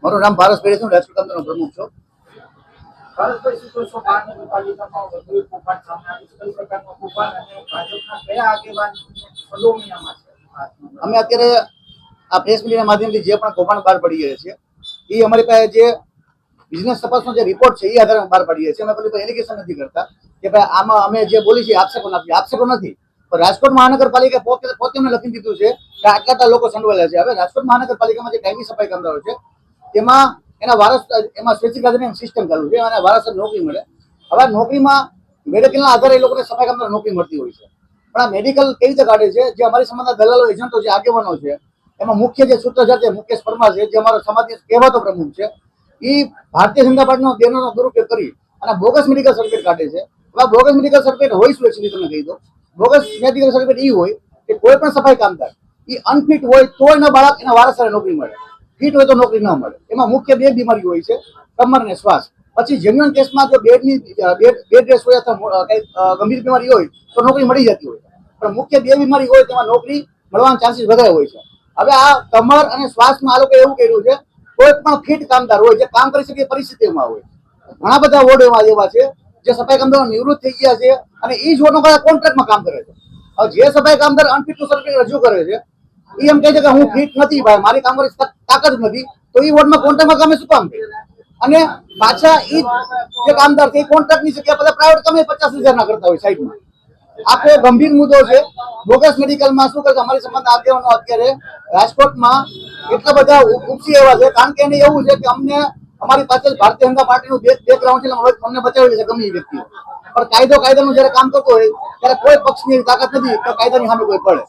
મારું નામ પારસ પેઢી છે, રાજકોટ તંત્રનો પ્રમુખ છું. ભારતભાઈ શું કહેશો, મહાનગરપાલિકામાં વધુ એક કૌભાંડ સામે આવ્યું છે? કઈ પ્રકારનું કૌભાંડ અને ભાજપના કયા આગેવાન સંડોવણીયામાં છે? અમે અત્યારે આ પ્રેસ મીડિયાના માધ્યમથી જે પણ કૌભાંડ બહાર પડી ગયા છે એ અમારી પાસે જે બિઝનેસ તપાસનો જે રિપોર્ટ છે એ આધારે બહાર પડીએ છીએ. અમે પેલી એલિગેશન નથી કરતા કે ભાઈ આમાં અમે જે બોલી છીએ આક્ષેપો નથી. પણ રાજકોટ મહાનગરપાલિકા પોતે અમને લખી દીધું છે કે આટલા લોકો સંડોવાયેલા છે. હવે રાજકોટ મહાનગરપાલિકામાં જે કાયમી સફાઈ કામદારો છે તેમાં એના વારસ એમાં સ્પેસિફિક આધારે સિસ્ટમ ચાલુ છે અને વારસ નોકરી મળે. હવે નોકરીમાં મેડિકલના આધારે એ લોકોને સફાઈ કામદાર નોકરી મળતી હોય છે. પણ આ મેડિકલ કેવી રીતે કાઢે છે? જે અમારી સમાજના દલાલો, એજન્ટો છે, આગેવાનો છે, એમાં મુખ્ય જે સૂત્રધાર છે મુકેશ પરમાર છે, જે અમારો સમાજની કહેવાતો પ્રમુખ છે, એ ભારતીય જનતા પાર્ટીનો બેનરનો દુરુપયોગ કરી અને બોગસ મેડિકલ સર્ટિફિકેટ કાઢે છે. હવે બોગસ મેડિકલ સર્ટિફિકેટ હોય શું એકચ્યુઅલી તમને કહી દો. બોગસ મેડિકલ સર્ટિફિકેટ એ હોય કે કોઈ પણ સફાઈ કામદાર એ અનફિટ હોય તો એના બાળક એના વારસદારે નોકરી મળે, ફિટ હોય તો નોકરી ન મળે. એમાં મુખ્ય બે બીમારી હોય છે, કમર અને શ્વાસ. પછી જેન્યુઅન કેસમાં જો બેડ રેસ હોય અથવા કઈ ગંભીર બીમારી હોય તો નોકરી મળી જતી હોય, પણ મુખ્ય બે બીમારી હોય તેમાં નોકરી મળવાના ચાન્સીસ વધારે હોય છે. હવે આ કમર અને શ્વાસમાં આ લોકો એવું કર્યું છે, કોઈ પણ ફિટ કામદાર હોય જે કામ કરી શકે પરિસ્થિતિમાં હોય. ઘણા બધા વોર્ડ એવા છે જે સફાઈ કામદારો નિવૃત્ત થઈ ગયા છે અને એ જ વોર્ડનો કોન્ટ્રાક્ટમાં કામ કરે છે. હવે જે સફાઈ કામદાર અનફિટનું સર્ટિફિકેટ રજૂ કરે છે એ એમ કહે છે કે હું ફિટ નથી ભાઈ, મારી કામગીરી તાકાત નથી, તો એ વોર્ડમાં કોન્ટ્રાક્ટમાં કામે શું કામ કરે? અને પાછા એ જે કામદાર છે એ કોન્ટ્રાક્ટની જગ્યાએ બધા પ્રાઇવેટ કામે 50,000 ના કરતા હોય સાઈડમાં. આ કોઈ ગંભીર મુદ્દો છે. બોગસ મેડિકલમાં શું કરે છે અમારી સમાજના આગેવાનો અત્યારે રાજકોટમાં એટલા બધા ઉપસી એવા છે, કારણ કે એને એવું છે કે અમને અમારી પાસે ભારતીય જનતા પાર્ટીનું બેકગ્રાઉન્ડ છે, અમને બચાવી છે ગમે એ વ્યક્તિઓ. પણ કાયદાનું જયારે કામ કરતો હોય ત્યારે કોઈ પક્ષની તાકાત નથી કે કાયદાની સામે કોઈ પડે.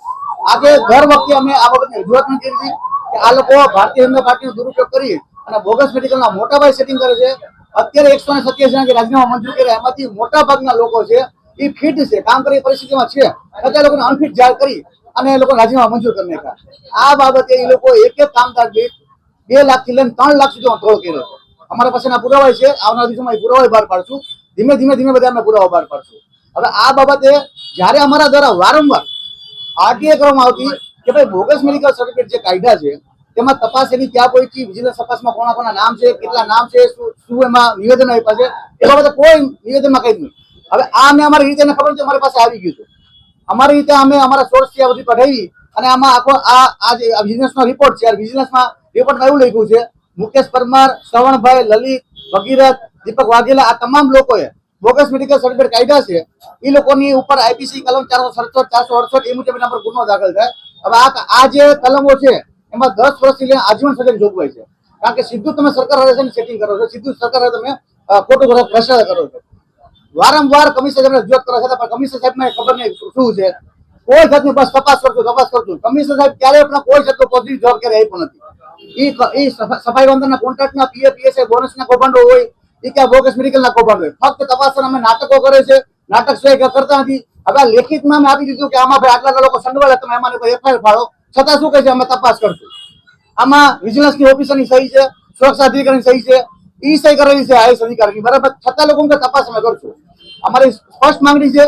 આજે દર વખતે અમે આ બાબતની રજૂઆત પણ કરી હતી કે આ લોકો ભારતીય જનતા પાર્ટીનો દુરુપયોગ કરી અને બોગસ મેડિકલના મોટા ભાઈ સેટિંગ કરે છે. અત્યારે 127 જણા જે રાજીનામા મંજૂર કર્યા એમાંથી મોટા ભાગના લોકો છે એ ફિટ છે, કામ કરી પરિસ્થિતિમાં છે, છતાં લોકોને અનફિટ જાહેર કરી અને એ લોકો રાજીનામા મંજૂર કરી નાખ્યા. આ બાબતે એ લોકો એક કામદાર દીઠ 2 લાખથી લઈને 3 લાખ સુધીનો ટોળ કર્યો છે. અમારા પાસેના પુરાવા છે, આવનારા દિવસોમાં એ પુરાવા બહાર પાડશું. ધીમે બધા અમે પુરાવા બહાર પાડશું. હવે આ બાબતે જ્યારે અમારા દ્વારા વારંવાર આરટીએ કરવામાં આવતી કે ભાઈ બોગસ મેડિકલ સર્ટિફિકેટ જે કાયદા છે તેમાં તપાસ એની ક્યાં પહોંચી, વિજિલન્સ તપાસમાં કોના નામ છે, કેટલા નામ છે, શું એમાં નિવેદન આપ્યા છે, એ બાબતે કોઈ નિવેદનમાં કઈ નહીં. હવે આ અમે અમારી રીતે ખબર છે, અમારી પાસે આવી ગયું છે. અમારી રીતે અમે અમારા સોર્સથી આ બધી કઢાવી અને આમાં આખો આ જે વિજિલન્સનો રિપોર્ટ છે, વિજિલન્સમાં રિપોર્ટમાં એવું લખ્યું છે મુકેશ પરમાર, શ્રવણભાઈ, લલિત, ભગીરથ, દીપક વાઘેલા આ તમામ લોકોએ બોગસ મેડિકલ સર્ટિફિકેટ કાઢ્યા છે. એ લોકોની ઉપર આઈપીસી કલમ 467, 468 એ મુજબ એના પર ગુનો દાખલ થાય. હવે આ જે કલમો છે એમાં 10 વર્ષથી લઈને આજીવન સજાની જોગવાઈ છે, કારણ કે સીધું તમે સરકાર સાથે સેટિંગ કરો છો, સીધું સરકાર સાથે તમે ખોટું ભ્રષ્ટાચાર કરો છો. વારંવાર કમિશનર સાહેબને રજૂઆત કરવા છતાં પણ કમિશનર સાહેબને ખબર નહીં શું છે, કોઈ જાતની બસ તપાસ કરતું. કમિશનર સાહેબ ક્યારેય પણ કોઈ જાતનો પોઝિટિવ જવાબ ક્યારે આપ્યો નથી. એ સફાઈ કામદારના કોન્ટ્રાક્ટના પીએફપીએસઆઈ બોનસના કૌભાંડો હોય એ ક્યાં બોગસ મેડિકલના કૌભાંડો હોય, ફક્ત તપાસ અમે નાટકો કરે છે, નાટક સિવાય કરતા નથી. હવે લેખિતમાં અમે આપી દીધું કે આમાં ભાઈ આટલા લોકો સંડોવાયેલા, તમે આમાં એફઆઈઆર ફાળો, છતાં શું કહે છે અમે તપાસ કરશું. આમાં વિજિલન્સની ઓફિસરની સહી છે, સુરક્ષા અધિકારીની સહી છે, ઈ સહી કરેલી છે આઈએસ અધિકારીની, બરાબર, છતાં લોકો તપાસ અમે કરશું. અમારી સ્પષ્ટ માંગણી છે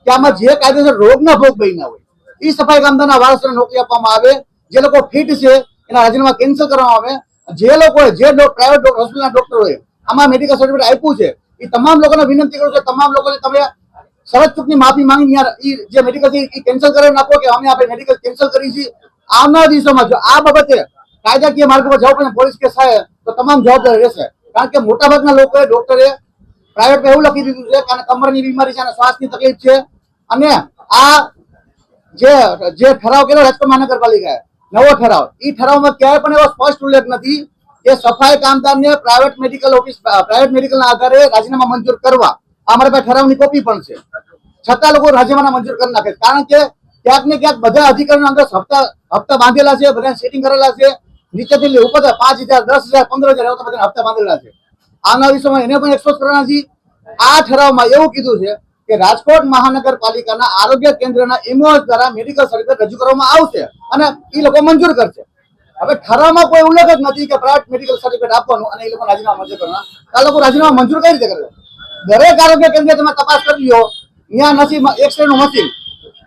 કે આમાં જે કાયદેસર રોગના ભોગ બન્યા હોય એ સફાઈ કામદારના વારસોને નોકરી આપવામાં આવે. જે લોકો ફિટ છે એના રાજીનામા કેન્સલ કરવામાં આવે. જે લોકોએ જે પ્રાઇવેટ હોસ્પિટલના ડોક્ટરોએ આમાં મેડિકલ સર્ટિફિકેટ આપ્યું છે એ તમામ લોકોને વિનંતી કરું છું, તમામ લોકોને તમે સરળ ચૂકની માફી માંગી જે મેડિકલ છે એ કેન્સલ કરી નાખો કે અમે આપણે મેડિકલ કેન્સલ કરી છે. આવનારા દિવસોમાં જો આ બાબતે કાયદાકીય માર્ગ પર જવું પડે, પોલીસ કેસ થાય તો તમામ જવાબદારી રહેશે, કારણ કે મોટાભાગના લોકોએ ડોક્ટરે પ્રાઇવેટમાં એવું લખી દીધું છે કે કમરની બીમારી છે અને શ્વાસની તકલીફ છે. અને આ જે ઠરાવ કર્યો રાજકોટ મહાનગરપાલિકાએ નવો ઠરાવ, એ ઠરાવમાં ક્યાંય પણ એવો સ્પષ્ટ ઉલ્લેખ નથી કે સફાઈ કામદારને પ્રાઇવેટ મેડિકલના આધારે રાજીનામા મંજૂર કરવા. અમારી પાસે ઠરાવની કોપી પણ છે, છતાં લોકો રાજીનામા મંજૂર કરી નાખે, કારણ કે ક્યાંક ને ક્યાંક બધા અધિકારીઓ અંદર હપ્તા બાંધેલા છે, બધા સેટિંગ કરેલા છે, નીચેથી ઉપર 5,000, 10,000, 15,000 એવા બધા હપ્તા બાંધેલા છે. આવનારા દિવસોમાં એને પણ એક્સપોઝ કરવાના છે. આ ઠરાવમાં એવું કીધું છે કે રાજકોટ મહાનગરપાલિકાના આરોગ્ય કેન્દ્રના એમઓએસ દ્વારા મેડિકલ સર્ટિફિકેટ રજૂ કરવામાં આવશે અને એ લોકો મંજૂર કરશે. હવે ઠરાવમાં કોઈ ઉલ્લેખ જ નથી કે પ્રાઇવેટ મેડિકલ સર્ટિફિકેટ આપવાનું અને એ લોકો રાજીનામા મંજૂર કરવાના. આ લોકો રાજીનામા મંજૂર કઈ રીતે કરે? દરેક આરોગ્ય કેન્દ્ર તમે તપાસ કરી લો, ત્યાં નથી એક્સરે નું મશીન,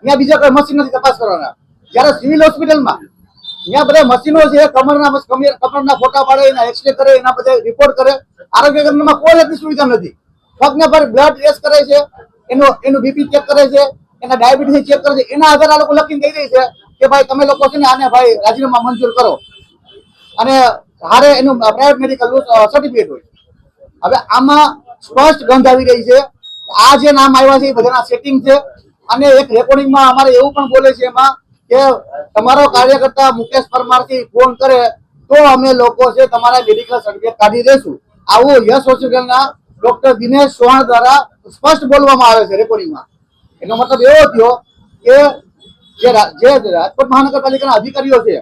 ત્યાં બીજા કોઈ મશીન નથી તપાસ કરવાના. જ્યારે સિવિલ હોસ્પિટલમાં ત્યાં બધા મશીનો છે, કમરના ફોટા પાડે, એના એક્સરે કરે, એના બધા રિપોર્ટ કરે. આરોગ્ય કેન્દ્રમાં કોઈ એટલી સુવિધા નથી. ફક્ત ને ફક્ત બ્લડ ટેસ્ટ કરે છે, એનું બીપી ચેક કરે છે, એના ડાયાબિટીસ ચેક કરે છે. એના આધારે આ લોકો લખીને કહી દે છે કે ભાઈ તમે લોકો છે ને આને ભાઈ રાજીનામા મંજૂર કરો, અને હારે એનું પ્રાઇવેટ મેડિકલ સર્ટિફિકેટ હોય. હવે આમાં સ્પષ્ટ ગંધ આવી રહી છે. આ જે નામ આવ્યા છે એ બધાના સેટિંગ છે. અને એક રેકોર્ડિંગમાં અમારે એવું પણ બોલે છે એમાં કે તમારો કાર્યકર્તા મુકેશ પરમારથી ફોન કરે તો અમે લોકો છે તમારા મેડિકલ સર્ટિફિકેટ કાઢી દેશું. આવું યશ હોસ્પિટલના ડોક્ટર દિનેશ ચૌહાણ દ્વારા સ્પષ્ટ બોલવામાં આવે છે રેકોર્ડિંગમાં. એનો મતલબ એવો થયો કે જે રાજકોટ મહાનગરપાલિકાના અધિકારીઓ છે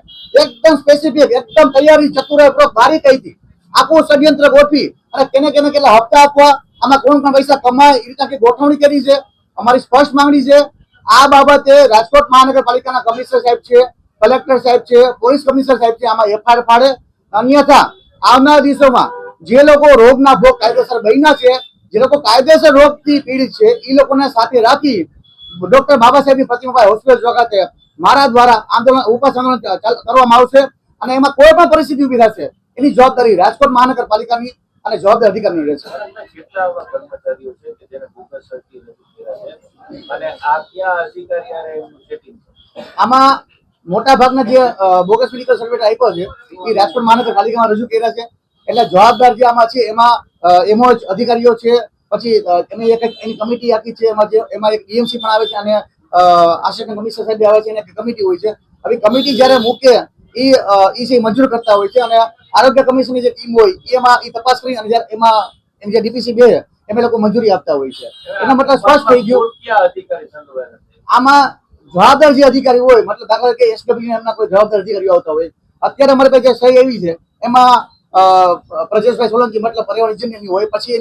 એકદમ સ્પેસિફિક, એકદમ તૈયારી ચતુરાઈ બારી કઈ આખું ષડયંત્ર ગોઠવી અને કેને કેટલા હપ્તા આપવા, આમાં કોણ કોણ પૈસા કમાય, એ રીતના ગોઠવણી કરી છે. અમારી સ્પષ્ટ માંગણી છે આ બાબતે રાજકોટ મહાનગરપાલિકાના કમિશનર સાહેબ છે, કલેક્ટર સાહેબ છે, પોલીસ કમિશનર સાહેબ છે, આમાં એફઆઈઆર પાડે. અન્યથા આવનારા દિવસોમાં જે લોકો રોગના ભોગ કાયદેસર બન્યા છે, જે લોકો કાયદેસર રોગથી પીડિત છે, એ લોકોને સાથે રાખી ડોક્ટર બાબા સાહેબની પ્રતિમા હોસ્પિટલ ખાતે મારા દ્વારા આંદોલન ઉપવાસ આંદોલન કરવામાં આવશે. અને એમાં કોઈ પણ પરિસ્થિતિ ઉભી થશે એની જવાબદારી રાજકોટ મહાનગરપાલિકાની અને જવાબદાર અધિકારીની રહેશે. કેટલા એવા કર્મચારીઓ છે કે જેને બોગસ સર્ટિફિકેટ રજૂ કર્યા છે, અને આ કયા અધિકારી અને એમનું સેટિંગ છે? આમાં મોટા ભાગના જે બોગસ મેડિકલ સર્ટિફિકેટ આપ્યો છે એ રાજકોટ મહાનગરપાલિકામાં રજૂ કર્યા છે. એટલે જવાબદાર જે આમાં છે એમાં એમઓ અધિકારીઓ છે, પછી એની એની કમિટી આખી છે, એમાં એક ડીએમસી પણ આવે છે અને આસિસ્ટન્ટ કમિશનર સાહેબ આવે છે, અને એક કમિટી હોય છે. હવે કમિટી જયારે મૂકે એ છે મંજૂર કરતા હોય છે, અને આરોગ્ય કમિશનની જે ટીમ હોય એમાં એ તપાસ કરી અને એમાં એમ જે ડીપીસી બે એમ લોકો મંજૂરી આપતા હોય છે. એનો મતલબ સ્પષ્ટ થઈ ગયું. કયા અધિકારી સંડોવાયેલા છે? આમાં જવાબદાર જે અધિકારી હોય, મતલબ દાખલા કે એસડબ્લ્યુ એમના કોઈ જવાબદાર અધિકારીઓ આવતા હોય. અત્યારે અમારી પાસે જે સહી એવી છે એમાં પ્રજેશભાઈ સોલંકી મતલબ પર્યાવરણ ઇજનેરની હોય. પછી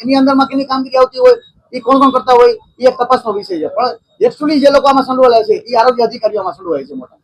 એની અંદરમાં કેની કામગીરી આવતી હોય, એ કોણ કરતા હોય, એ એક તપાસનો વિષય છે. પણ એકચ્યુઅલી જે લોકો આમાં સંડોવાયેલા છે એ આરોગ્ય અધિકારીઓ આમાં સંડોવાય છે મોટા.